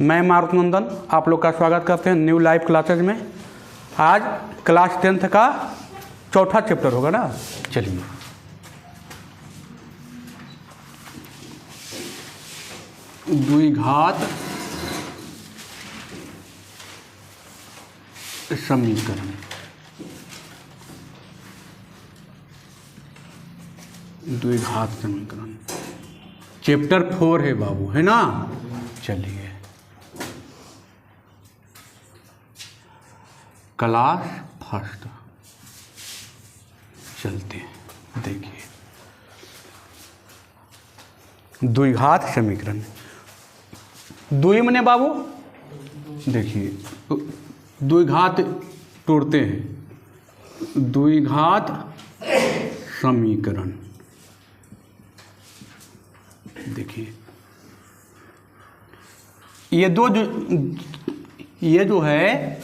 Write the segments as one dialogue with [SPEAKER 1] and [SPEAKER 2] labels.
[SPEAKER 1] मैं मारुत नंदन आप लोग का स्वागत करते हैं न्यू लाइव क्लासेज में। आज क्लास 10th का चौथा चैप्टर होगा ना। चलिए द्विघात समीकरण, द्विघात समीकरण चैप्टर 4 है बाबू, है ना। चलिए क्लास फर्स्ट चलते हैं। देखिए द्विघात समीकरण, द्वि मने बाबू देखिए द्विघात तोड़ते हैं। द्विघात समीकरण देखिए ये जो है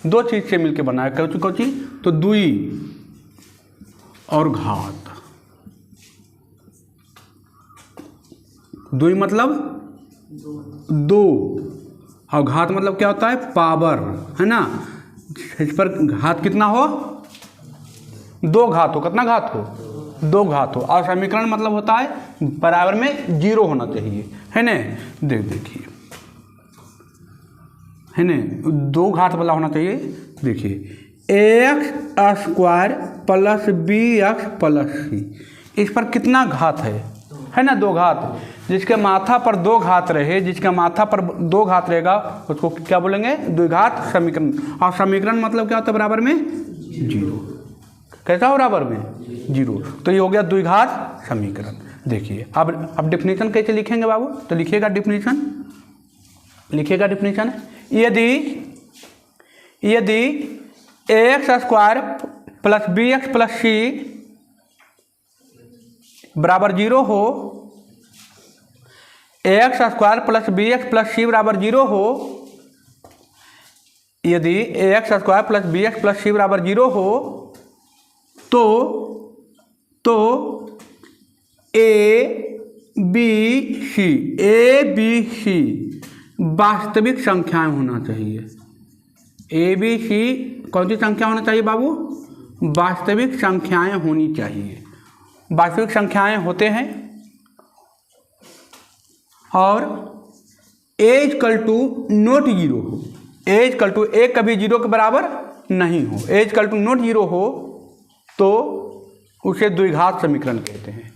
[SPEAKER 1] दो चीज से मिलकर बना है। कौन चीज? तो द्वि और घात। द्वि मतलब दो और घात मतलब क्या होता है? पावर, है ना। इस पर घात कितना हो? दो घात हो। कितना घात हो? दो घात हो। और समीकरण मतलब होता है बराबर में जीरो होना चाहिए, है ना। देखिए है ना, दो घात वाला होना चाहिए। देखिए x square plus b x plus c, इस पर कितना घात है ना? दो घात। जिसके माथा पर दो घात रहे, जिसके माथा पर दो घात रहेगा उसको क्या बोलेंगे? द्विघात समीकरण। और समीकरण मतलब क्या होता है? बराबर में जीरो। कैसा हो? बराबर में जीरो। तो ये हो गया द्विघात समीकरण। देखिए अब डिफिनीशन कैसे लिखेंगे बाबू? तो लिखिएगा डिफिनीशन, लिखिएगा डिफिनीशन। यदि x square plus b x plus c बराबर जीरो हो, x square plus b x plus c बराबर जीरो हो, यदि x square plus b x plus c बराबर जीरो हो तो ए बी सी वास्तविक संख्याएं होना चाहिए। ए बी सी कौन सी संख्या होना चाहिए बाबू? वास्तविक संख्याएं होनी चाहिए। वास्तविक संख्याएं होते हैं और ए इक्वल टू नॉट जीरो हो। ए इक्वल टू एक कभी जीरो के बराबर नहीं हो। ए इक्वल टू नॉट जीरो हो तो उसे द्विघात समीकरण कहते हैं।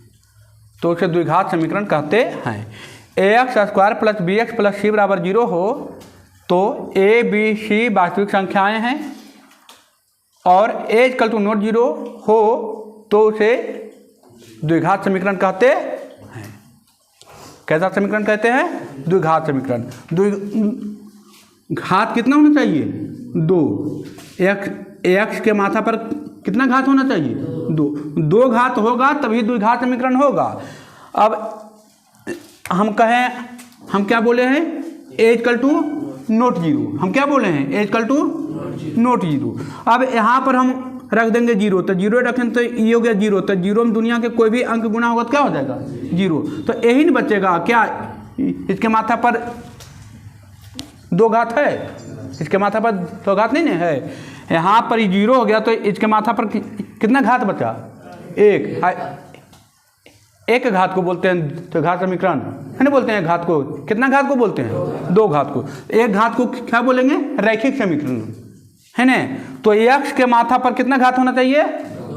[SPEAKER 1] तो उसे द्विघात समीकरण कहते हैं। X square plus b x plus c बराबर जीरो हो तो ए बी सी वास्तविक संख्याएं हैं और ए इक्वल टू नॉट जीरो हो तो उसे द्विघात समीकरण कहते हैं। कैसा समीकरण कहते हैं? द्विघात समीकरण। घात कितना होना चाहिए? दो। एक्स के माथा पर कितना घात होना चाहिए? दो घात होगा तभी द्विघात समीकरण होगा। अब हम क्या बोले हैं? ए इक्वल टू नॉट जीरो। हम क्या बोले हैं? ए इक्वल टू नॉट जीरो। अब यहाँ पर हम रख देंगे जीरो, तो जीरो रखें तो ये हो गया जीरो। तो जीरो में दुनिया के कोई भी अंक गुना होगा तो क्या हो जाएगा? जीरो। तो यही नहीं बचेगा क्या? इसके माथा पर दो घात है, इसके माथा पर दो घात नहीं है। यहाँ पर ये जीरो हो गया तो इसके माथा पर कितना घात बचा? एक घात को बोलते हैं तो घात समीकरण, है ना। बोलते हैं घात को, कितना घात को बोलते हैं? दो घात को। एक घात को क्या बोलेंगे? रैखिक समीकरण, है ना। तो एक्स के माथा पर कितना घात होना चाहिए?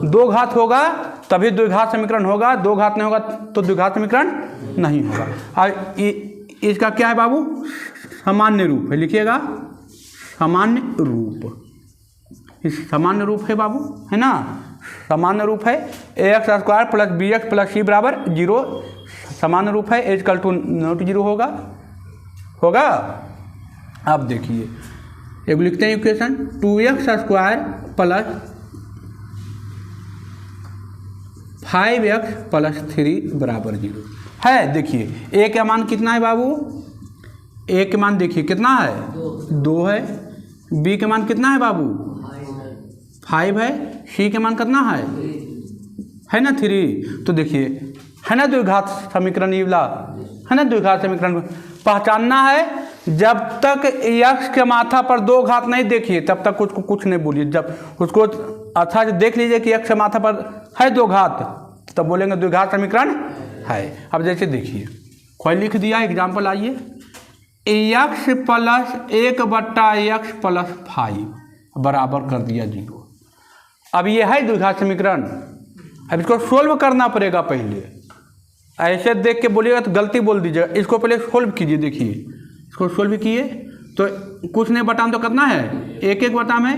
[SPEAKER 1] दो घात होगा तभी द्विघात समीकरण होगा। दो घात नहीं होगा तो द्विघात समीकरण नहीं होगा। और इसका क्या है बाबू? सामान्य रूप है। लिखिएगा सामान्य रूप। इस सामान्य रूप है बाबू, है ना। सामान्य रूप है x square plus b x plus c बराबर जीरो। सामान्य रूप है। एज इक्वल टू नॉट जीरो होगा। अब देखिए एक लिखते हैं equation, 2x square plus 5x plus 3 बराबर जीरो है। देखिए ए का मान कितना है बाबू? ए के मान देखिए कितना है? दो है। बी के मान कितना है बाबू? 5 है। सी के मान कितना है ना? 3। तो देखिए है ना द्विघात समीकरण, ये वाला है ना द्विघात समीकरण। पहचानना है जब तक यक्ष के माथा पर दो घात नहीं देखिए तब तक उसको कुछ नहीं बोलिए। जब उसको अच्छा से देख लीजिए कि यक्ष के माथा पर है दो घात, तब बोलेंगे द्विघात समीकरण है। अब जैसे देखिए कोई लिख दिया एग्जाम्पल, आइए यक्ष प्लस 1/x प्लस 5 बराबर कर दिया 0। अब ये है द्विघात समीकरण। अब इसको सोल्व करना पड़ेगा। पहले ऐसे देख के बोलिएगा तो गलती बोल दीजिएगा। इसको पहले सोल्व कीजिए। देखिए इसको सोल्व किए तो कुछ नहीं बटा तो कितना है 1 बटा में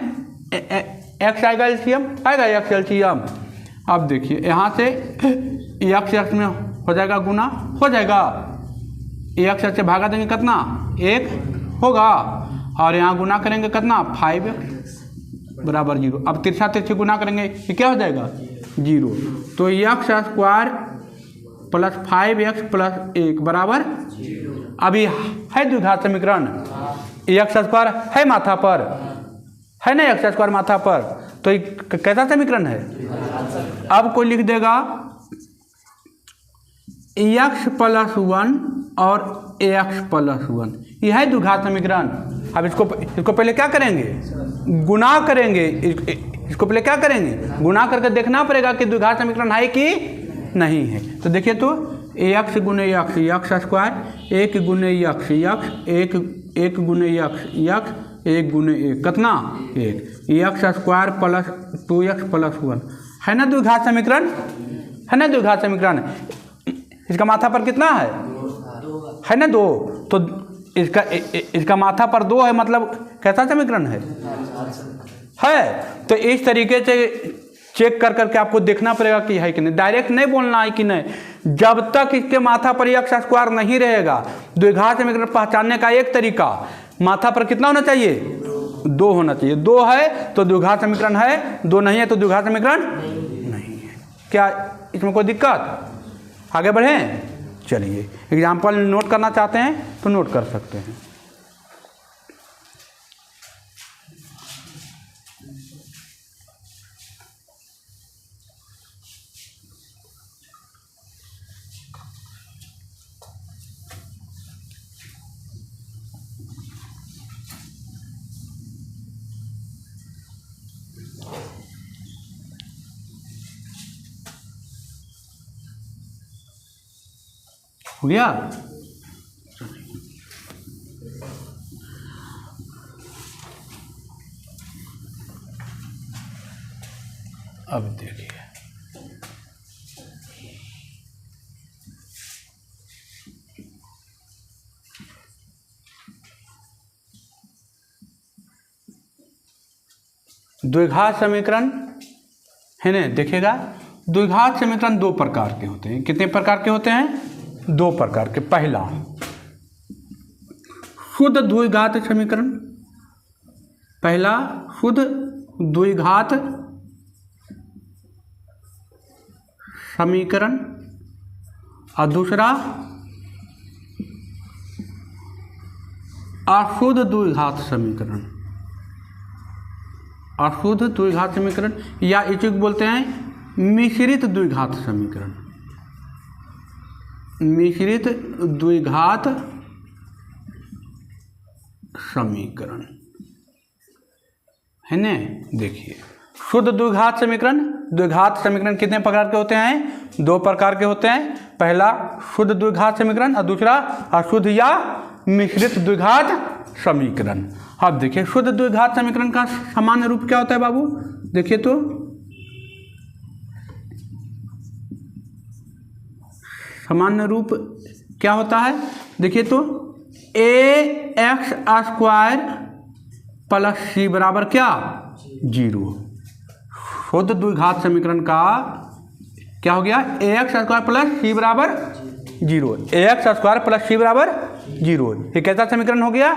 [SPEAKER 1] एक्स आएगा एलसीएम, आएगा एक्स एलसीएम। अब देखिए यहाँ से एक्स में हो जाएगा गुना, हो जाएगा एक्स से भागा देंगे कितना 1 होगा, और यहाँ गुना करेंगे कितना 5x बराबर 0। अब तिरछा तिरछी गुना करेंगे ये क्या हो जाएगा 0। तो x square plus 5x plus 1 बराबर 0। अभी है द्विघात समीकरण। एक्स स्क्वायर है माथा पर, है ना एक्स स्क्वायर माथा पर, तो ये कैसा समीकरण है। अब कोई लिख देगा एक्स प्लस 1 और एक्स प्लस 1, यह है द्विघात समीकरण। अब इसको पहले क्या करेंगे गुना करेंगे। इसको पहले क्या करेंगे गुना करके देखना पड़ेगा कि द्विघात समीकरण है कि नहीं है। तो देखिए तो एक्स गुने एक्स एक्स स्क्वायर 1 गुने एक्स एक्स 1 गुने एक्स एक्स 1 गुने 1 कितना 1 x square plus 2x plus 1 है ना द्विघात समीकरण, है ना द्विघात समीकरण। इसका माथा पर कितना है ना 2, तो इसका माथा पर 2 है, मतलब कैसा समीकरण है। तो इस तरीके से चेक कर करके आपको देखना पड़ेगा कि है कि नहीं। डायरेक्ट नहीं बोलना है कि नहीं। जब तक इसके माथा पर एक्स स्क्वायर नहीं रहेगा, द्विघात समीकरण पहचानने का एक तरीका माथा पर कितना होना चाहिए 2 होना चाहिए। 2 है तो द्विघात समीकरण है, 2 नहीं है तो द्विघात समीकरण नहीं है। क्या इसमें कोई दिक्कत। आगे बढ़ें, चलिए एग्जाम्पल नोट करना चाहते हैं तो नोट कर सकते हैं। हो गया। अब देखिए द्विघात समीकरण है ना। देखिएगा द्विघात समीकरण 2 प्रकार के होते हैं। कितने प्रकार के होते हैं 2 प्रकार के। पहला शुद्ध द्विघात समीकरण, पहला शुद्ध द्विघात समीकरण और दूसरा अशुद्ध द्विघात समीकरण। अशुद्ध द्विघात समीकरण या इसे बोलते हैं मिश्रित द्विघात समीकरण। मिश्रित द्विघात समीकरण है ना। देखिए शुद्ध द्विघात समीकरण, द्विघात समीकरण कितने प्रकार के होते हैं 2 प्रकार के होते हैं। पहला शुद्ध द्विघात समीकरण और दूसरा अशुद्ध या मिश्रित द्विघात समीकरण। अब देखिए शुद्ध द्विघात समीकरण का सामान्य रूप क्या होता है बाबू। देखिए तो सामान्य रूप क्या होता है। देखिए तो ax स्क्वायर प्लस c बराबर क्या 0। शुद्ध द्विघात समीकरण का क्या हो गया ax स्क्वायर प्लस c बराबर 0। ax स्क्वायर प्लस c बराबर 0, ये कैसा समीकरण हो गया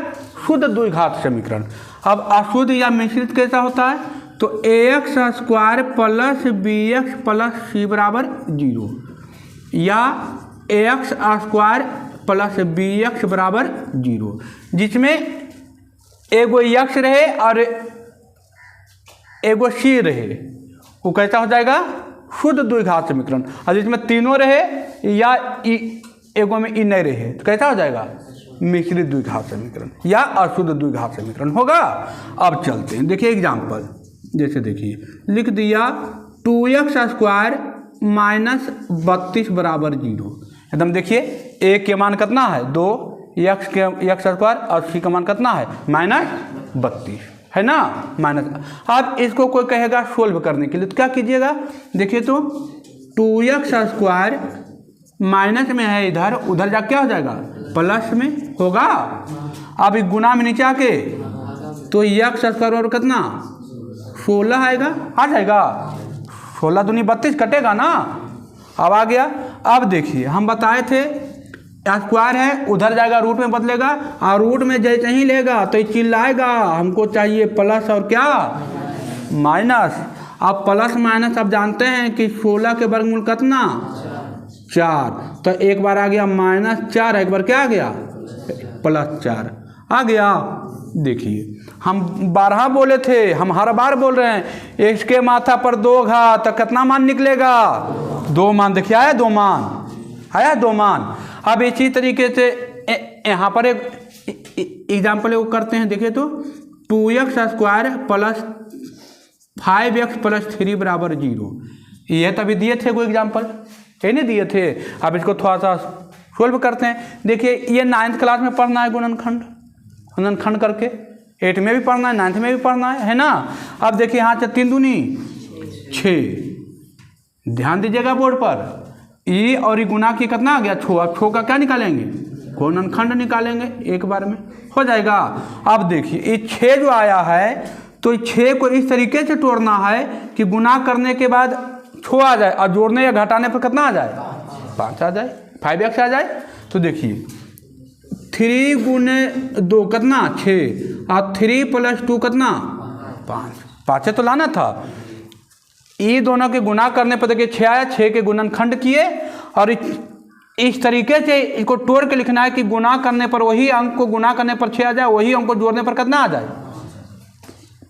[SPEAKER 1] शुद्ध द्विघात समीकरण। अब अशुद्ध या मिश्रित कैसा होता है तो ax square plus bx plus c बराबर 0 या ax स्क्वायर प्लस bx बराबर 0, जिसमें एगो x रहे और एगो c रहे, वो कैसा हो जाएगा शुद्ध द्विघात समीकरण। और जिसमें तीनों रहे या एगो में ई नहीं रहे तो कैसा हो जाएगा मिश्रित द्विघात समीकरण या अशुद्ध द्विघात समीकरण होगा। अब चलते हैं, देखिए एग्जाम्पल, जैसे देखिए लिख दिया 2x² माइनस 32 बराबर 0। एकदम देखिए a के मान कितना है 2, x² और c का मान कितना है -32 है ना, माइनस। अब इसको कोई कहेगा सोल्व करने के लिए तो क्या कीजिएगा, देखिए तो 2x² माइनस में है इधर, उधर जा क्या हो जाएगा प्लस में होगा। अब गुना में नीचे आके तो x² और कितना 16 आएगा, आ जाएगा 16 दूनी 32 कटेगा ना। अब आ गया। अब देखिए हम बताए थे स्क्वायर है, उधर जाएगा रूट में बदलेगा, और रूट में जैसे ही लेगा तो चिल्लाएगा हमको चाहिए प्लस और क्या माइनस। अब प्लस माइनस आप जानते हैं कि 16 के वर्गमूल कितना 4, तो एक बार आ गया -4, एक बार क्या आ गया +4 आ गया। देखिए हम 12 बोले थे, हम हर बार बोल रहे हैं इसके माथा पर 2 घात तो कितना मान निकलेगा 2 मान। देखिए आया 2 मान, आया 2 मान। अब इसी तरीके से यहाँ पर एक एग्जाम्पल करते हैं, देखिए तो 2x² प्लस 5x प्लस 3 बराबर 0। ये तभी दिए थे कोई एग्जाम्पल, ये नहीं दिए थे। अब इसको थोड़ा सा सोल्व करते हैं। देखिए ये 9th क्लास में पढ़ना है गुणनखंड करके, 8 में भी पढ़ना है, 9th में भी पढ़ना है ना। अब देखिए यहाँ से 3 दूनी 6, ध्यान दीजिएगा बोर्ड पर। ये और ये गुना की कितना आ गया 6, अब 6 का क्या निकालेंगे गुणनखंड निकालेंगे, एक बार में हो जाएगा। अब देखिए ये 6 जो आया है तो 6 को इस तरीके से तोड़ना है कि गुना करने के बाद 6 आ जाए और जोड़ने या घटाने पर कितना आ जाए 5 आ जाए, 5x आ जाए। तो देखिए 3 × 2 कितना 6 और 3 + 2 कितना 5 तो लाना था। ये दोनों के गुना करने पर देखिए 6 आया, 6 के गुणनखंड किए और इस तरीके से इसको तोड़ के लिखना है कि गुना करने पर वही अंक को गुना करने पर 6 आ जाए, वही अंक को जोड़ने पर कितना आ जाए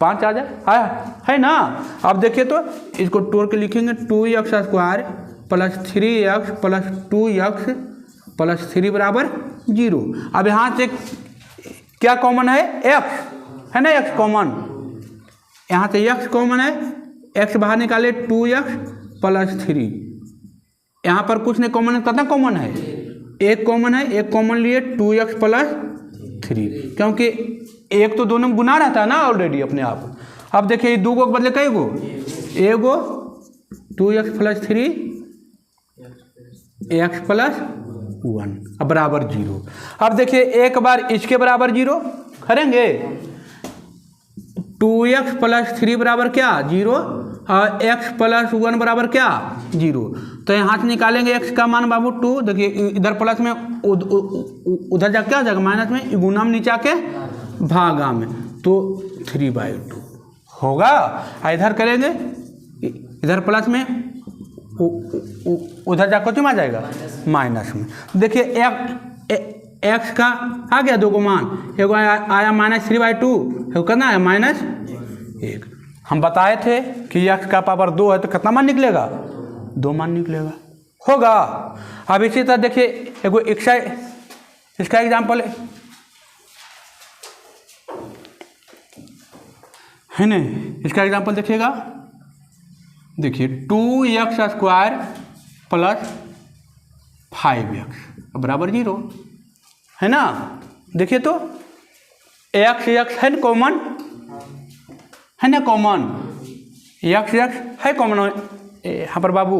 [SPEAKER 1] 5 आ जाए, आया है ना। अब देखिए तो इसको तोड़ के लिखेंगे 2x² plus 3x plus 2x plus 3 बराबर 0। अब यहाँ से क्या कॉमन है x है ना, x कॉमन, यहाँ से x कॉमन है, x बाहर निकाले 2x प्लस 3, यहाँ पर कुछ नहीं कॉमन है, कितना कॉमन है 1 कॉमन है, 1 कॉमन लिए 2x प्लस 3, क्योंकि 1 तो दोनों में गुना रहता है ना ऑलरेडी अपने आप। अब देखिए 2 को बदले कई गो, एगो 2x प्लस 3 x प्लस 1 अब बराबर 0। अब देखिए एक बार इसके बराबर 0 करेंगे, 2x प्लस 3 बराबर क्या 0 और x प्लस 1 बराबर क्या 0। तो यहाँ से निकालेंगे x का मान बाबू 2। देखिए इधर प्लस में उधर जा क्या हो जाएगा माइनस में, गुना में नीचे आके भागा में, तो 3/2 होगा। इधर करेंगे इधर प्लस में उधर जा कुछ में आ जाएगा माइनस में। देखिए x का आ गया 2 को मान, एगो आया -3/2, एगो कितना आया -1। हम बताए थे कि x का पावर 2 है तो कितना मान निकलेगा 2 मान निकलेगा, होगा। अब इसी तरह देखिए एगो इसका एग्जाम्पल है ना, इसका एग्जाम्पल देखिएगा। देखिए 2x² प्लस 5x बराबर 0 है ना। देखिए तो x है ना कॉमन, है ना कॉमन, x है कॉमन यहाँ पर बाबू,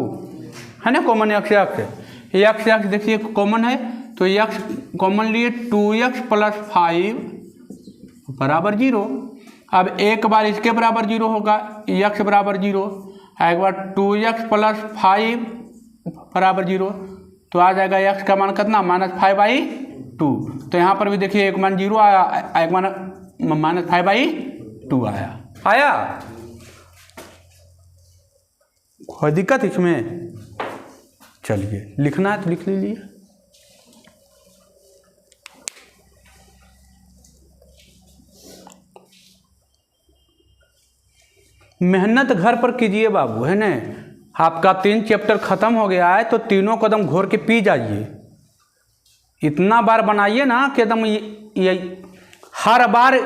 [SPEAKER 1] है ना कॉमन x देखिए कॉमन है, तो x कॉमन लिए 2x प्लस 5 बराबर 0। अब एक बार इसके बराबर 0 होगा, x बराबर 0, एक बार 2x प्लस 5 बराबर 0, तो आ जाएगा x का मान कितना -5/2। तो यहाँ पर भी देखिए एक मान 0 आया, एक मान -5/2 आया। कोई दिक्कत इसमें? चलिए लिखना है तो लिख लीजिए। मेहनत घर पर कीजिए बाबू, है ना। आपका 3 चैप्टर खत्म हो गया है तो तीनों कदम घोर के पी जाइए, इतना बार बनाइए ना कि एकदम ये हर बार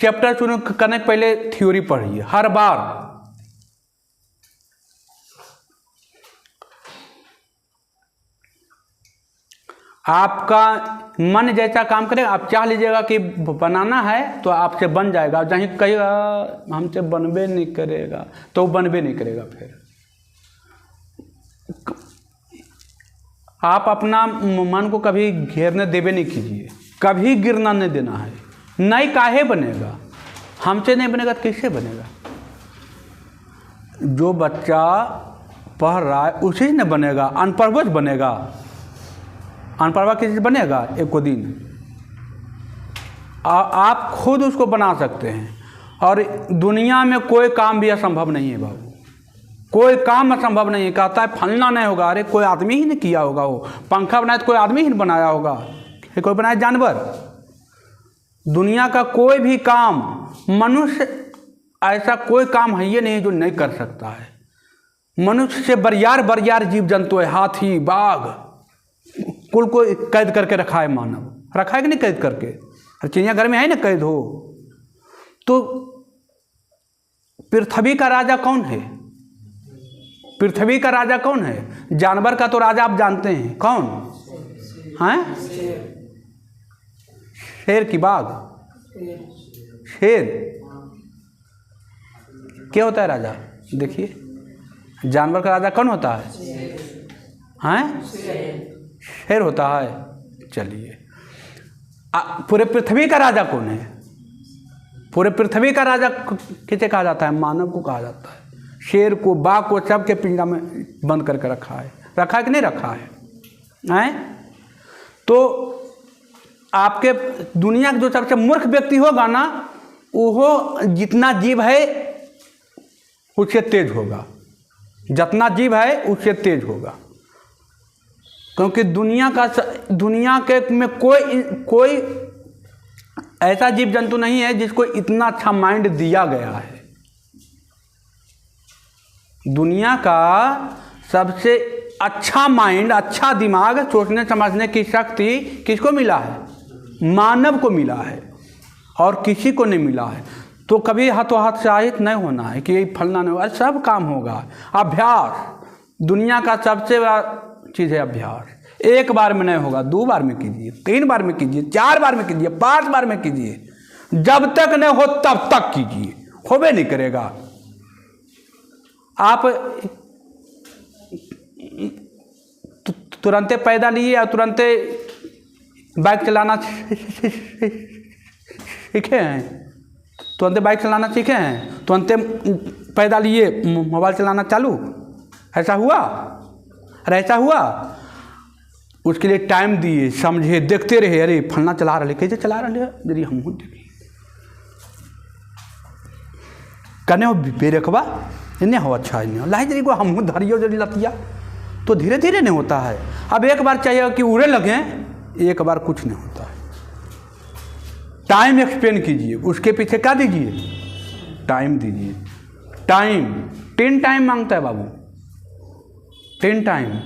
[SPEAKER 1] चैप्टर शुरू करने के पहले थ्योरी पढ़िए, हर बार। आपका मन जैसा काम करे, आप चाह लीजिएगा कि बनाना है तो आपसे बन जाएगा, जहीं कहेगा हमसे बनबे नहीं करेगा तो बनबे नहीं करेगा। फिर आप अपना मन को कभी घेरने देवे नहीं कीजिए, कभी गिरना नहीं देना है। नहीं काहे बनेगा, हमसे नहीं बनेगा तो किससे बनेगा? जो बच्चा पढ़ रहा है उसी से बनेगा। अनपढ़ बनेगा, अनपढ़ किसी से बनेगा एक को दिन? आप खुद उसको बना सकते हैं। और दुनिया में कोई काम भी असंभव नहीं है बाबू, कोई काम असंभव नहीं है। कहता है फलना नहीं होगा, अरे कोई आदमी ही नहीं किया होगा। वो पंखा बनाया तो कोई आदमी ही नहीं बनाया होगा, कोई बनाया जानवर? दुनिया का कोई भी काम, मनुष्य ऐसा कोई काम है ये नहीं जो नहीं कर सकता है। मनुष्य से बरियार जीव जंतु है, हाथी बाघ कुल को कैद करके रखा है मानव, रखा है कि नहीं कैद करके? चिड़ियाघर में है ना कैद हो। तो पृथ्वी का राजा कौन है? पृथ्वी का राजा कौन है? जानवर का तो राजा आप जानते हैं, कौन है? शेर की बाघ? शेर क्या होता है राजा? देखिए, जानवर का राजा कौन होता है? हैं? शेर होता है। चलिए, पूरे पृथ्वी का राजा कौन है? पूरे पृथ्वी का राजा किसे कहा जाता है? मानव को कहा जाता है। शेर को, बाघ को, सबके पिंजरा में बंद करके रखा है। रखा है कि नहीं रखा है? हैं? तो आपके दुनिया का जो सबसे मूर्ख व्यक्ति होगा ना, वो जितना जीव है उससे तेज होगा, जितना जीव है उससे तेज होगा। क्योंकि दुनिया के में कोई ऐसा जीव जंतु नहीं है जिसको इतना अच्छा माइंड दिया गया है। दुनिया का सबसे अच्छा माइंड, अच्छा दिमाग, सोचने समझने की शक्ति किसको मिला है? मानव को मिला है, और किसी को नहीं मिला है। तो कभी हतोत्साहित नहीं होना है कि फलना नहीं होगा, सब काम होगा। अभ्यास दुनिया का सबसे बड़ा चीज़ है, अभ्यास। एक बार में नहीं होगा, 2 बार में कीजिए, 3 बार में कीजिए, 4 बार में कीजिए, 5 बार में कीजिए। जब तक नहीं हो तब तक कीजिए, होबे नहीं करेगा। आप तुरंते पैदा लिए और तुरंते बाइक चलाना सीखे हैं, तुरंते बाइक चलाना सीखे हैं, तुरंते पैदा लिए मोबाइल चलाना चालू, ऐसा हुआ? अरे ऐसा हुआ? उसके लिए टाइम दिए, समझे, देखते रहे। अरे फलना चला रहे, कैसे चला रहे, यदि हम देखिए कने हो बेरखबा इन्हें हो अच्छा इन्हें लाई जरी को हम धरियो जरी लतिया, तो धीरे धीरे नहीं होता है। अब एक बार चाहिए कि उड़े लगे, एक बार कुछ नहीं होता है। टाइम एक्सपेंड कीजिए, उसके पीछे क्या दीजिए? टाइम दीजिए। टाइम 10 टाइम मांगता है बाबू, 10 टाइम।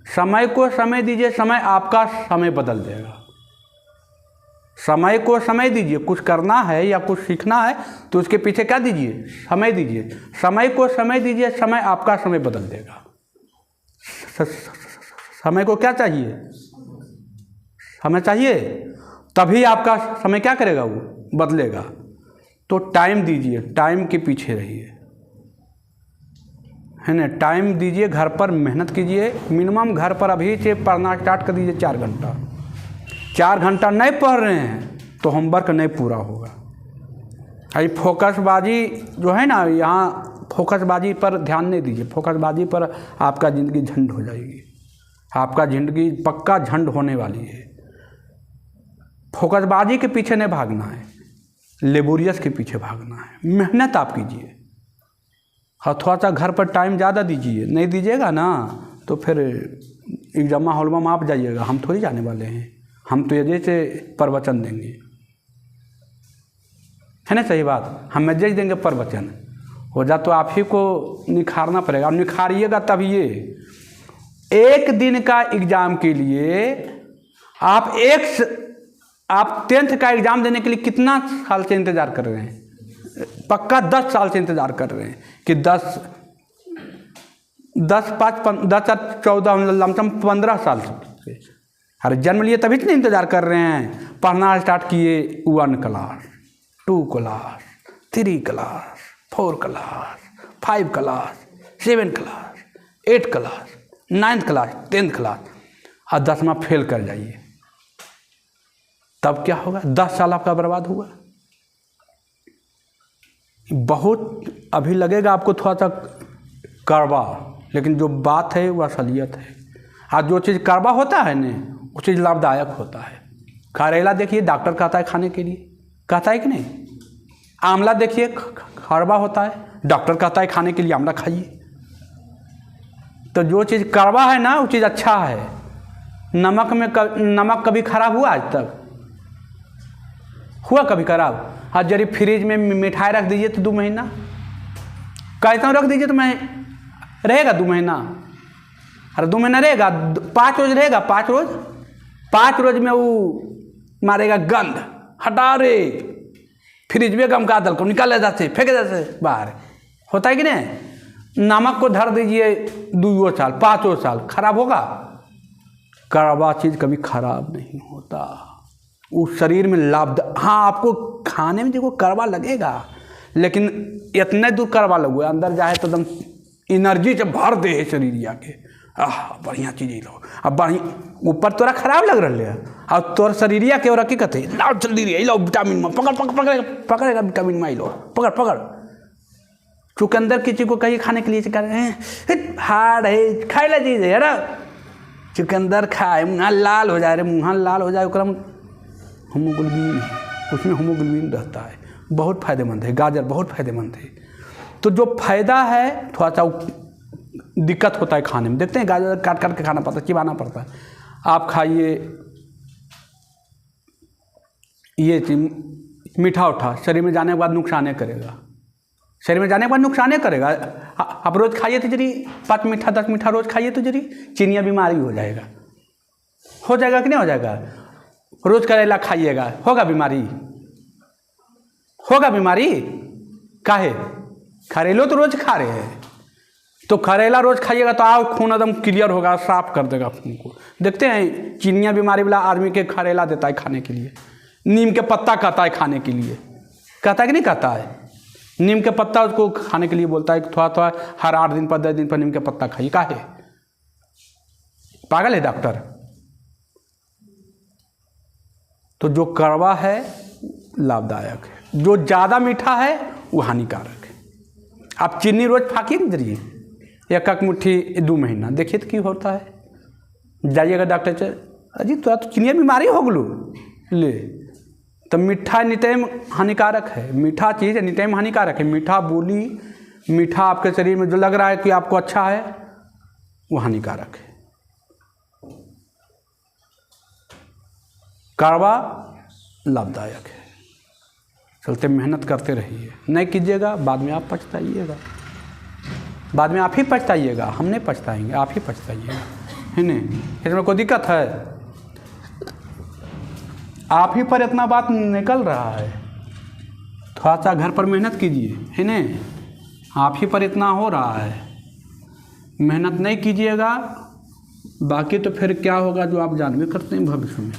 [SPEAKER 1] समय को समय दीजिए, समय आपका समय बदल देगा। समय को समय दीजिए, कुछ करना है या कुछ सीखना है तो उसके पीछे क्या दीजिए? समय दीजिए। समय को समय दीजिए, समय आपका समय बदल देगा। समय को क्या चाहिए? समय चाहिए, तभी आपका समय क्या करेगा? वो बदलेगा। तो टाइम दीजिए, टाइम के पीछे रहिए, है ना। टाइम दीजिए, घर पर मेहनत कीजिए। मिनिमम घर पर अभी से पढ़ना स्टार्ट कर दीजिए 4 घंटा। 4 घंटा नहीं पढ़ रहे हैं तो होमवर्क नहीं पूरा होगा। अभी फोकसबाजी जो है ना, यहाँ फोकसबाजी पर ध्यान नहीं दीजिए। फोकसबाजी पर आपका ज़िंदगी झंड हो जाएगी, आपका ज़िंदगी पक्का झंड होने वाली है। फोकसबाजी के पीछे नहीं भागना है, लेबोरियस के पीछे भागना है। मेहनत आप कीजिए, हाँ थोड़ा सा घर पर टाइम ज़्यादा दीजिए। नहीं दीजिएगा ना तो फिर एग्जामा हॉल में आप जाइएगा, हम थोड़ी जाने वाले हैं। हम तो ये से प्रवचन देंगे, है ना, सही बात। हम मैसेज देंगे, प्रवचन हो जा तो आप ही को निखारना पड़ेगा। आप निखारिएगा तब ये एक दिन का एग्जाम के लिए आप 10th का एग्जाम देने के लिए कितना साल से इंतजार कर रहे हैं? पक्का 10 साल से इंतजार कर रहे हैं कि 10 14 लमसम 15 साल से। अरे जन्म लिए तभी तो इंतजार कर रहे हैं। पढ़ना स्टार्ट किए 1 class, 2 class, 3 class, 4 class, 5 class, 7 class, 8 class, 9th class, 10th class, और 10वां फेल कर जाइए, तब क्या होगा? 10 साल आपका बर्बाद हुआ। बहुत अभी लगेगा आपको थोड़ा सा कड़वा, लेकिन जो बात है वह असलियत है। आज जो चीज़ कड़वा होता है ना, वो चीज़ लाभदायक होता है। करेला देखिए डॉक्टर कहता है खाने के लिए, कहता है कि नहीं? आंवला देखिए कड़वा होता है, डॉक्टर कहता है खाने के लिए आंवला खाइए। तो जो चीज़ कड़वा है ना, वो चीज़ अच्छा है। नमक कभी खराब हुआ आज तक? हुआ कभी खराब? आज जरी फ्रिज में मिठाई रख दीजिए तो 2 महीना, कहता हूँ रख दीजिए तो मैं रहेगा 2 महीना। अरे 2 महीना रहेगा, 5 रोज रहेगा, 5 रोज में वो मारेगा गंध, हटा रे फ्रिज में गम का दल को निकाले जाते फेंक जाते बाहर। होता है कि नहीं? नमक को धर दीजिए 2 साल 5 साल, खराब होगा? कड़वा चीज़ कभी खराब नहीं होता, उस शरीर में लाभ। हाँ, आपको खाने में देखो कड़वा लगेगा, लेकिन इतने दूर कड़वा लगेगा, अंदर जाए तो एकदम एनर्जी से भर दे है शरीर जाके। बढ़िया चीज़ लो, अब बढ़िया ऊपर तोरा खराब लग रहा है, और तोर शरीरिया के और की कहते लाओ जल्दी रे लो विटामिन में पकड़ेगा विटामिन में लो पकड़। चुकंदर किसी को कहीं खाने के लिए कर रहे हैं, हार्ड है खाए ला चीज़ है ना, चुकंदर खाए मुँह लाल हो जाए रे, मुँह लाल हो जाए, होमोग्लोबिन, उसमें होमोग्लोबिन रहता है, बहुत फायदेमंद है। गाजर बहुत फायदेमंद है। तो जो फायदा है थोड़ा सा दिक्कत होता है खाने में। देखते हैं गाजर काट के खाना पड़ता है, चिबाना पड़ता है। आप खाइए ये चीज मीठा उठा, शरीर में जाने के बाद नुकसान करेगा, शरीर में जाने के बाद नुकसान करेगा। आप रोज़ खाइए तो जरी 5 मीठा 10 मीठा रोज़ खाइए तो जरी चिनिया बीमारी हो जाएगा कि नहीं हो जाएगा? रोज़ करेला खाइएगा, होगा बीमारी काहे? करेलो तो रोज़ खा रहे हैं, तो करेला रोज़ खाइएगा तो आप खून एकदम क्लियर होगा, साफ कर देगा खून को। देखते हैं चिनिया बीमारी वाला आदमी के करेला देता है खाने के लिए, नीम के पत्ता कहता है खाने के लिए, कहता है कि नहीं कहता है? नीम के पत्ता उसको खाने के लिए बोलता है कि थोड़ा हर 8 दिन पर 10 दिन पर नीम के पत्ता खाइए। काहे? पागल है डॉक्टर? तो जो कड़वा है लाभदायक है, जो ज़्यादा मीठा है वो हानिकारक है। आप चीनी रोज़ फाँकिए न जरिए 1 मुट्ठी 2 महीना, देखिए तो क्यों होता है। जाइएगा डॉक्टर से, अजी तो चिनिया बीमारी हो गलू ले, तो मीठा नितैम हानिकारक है। मीठा चीज़ नितैम हानिकारक है। मीठा बोली, मीठा आपके शरीर में जो लग रहा है कि आपको अच्छा है, वो हानिकारक है। कड़वा लाभदायक है। चलते मेहनत करते रहिए, नहीं कीजिएगा बाद में आप पछताइएगा, बाद में आप ही पछताइएगा, हम नहीं पछताएंगे, आप ही पछताइएगा, है नहीं? इसमें कोई दिक्कत है? आप ही पर इतना बात निकल रहा है, थोड़ा सा घर पर मेहनत कीजिए, है नहीं? आप ही पर इतना हो रहा है, मेहनत नहीं कीजिएगा, बाकी तो फिर क्या होगा जो आप जानबे करते हैं भविष्य में।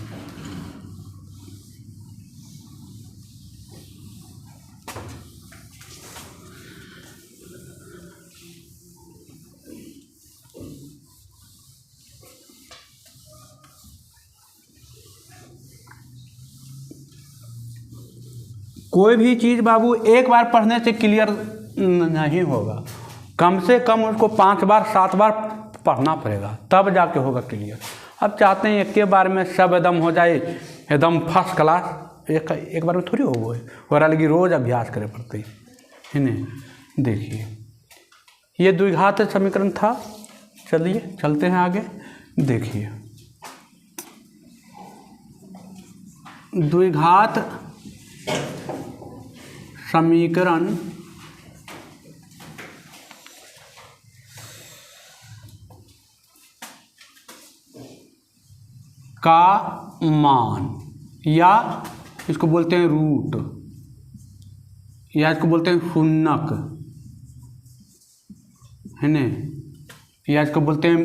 [SPEAKER 1] कोई भी चीज़ बाबू एक बार पढ़ने से क्लियर नहीं होगा, कम से कम उसको 5 बार 7 बार पढ़ना पड़ेगा, तब जाके होगा क्लियर। अब चाहते हैं एक बार में सब एकदम हो जाए, एकदम फर्स्ट क्लास, एक बार में थोड़ी हो रहा, लेकिन रोज़ अभ्यास करे पड़ते है नहीं। देखिए ये द्विघात समीकरण था, चलिए चलते हैं आगे। देखिए द्विघात समीकरण का मान, या इसको बोलते हैं रूट, या इसको बोलते हैं शून्यक, है न, या इसको बोलते हैं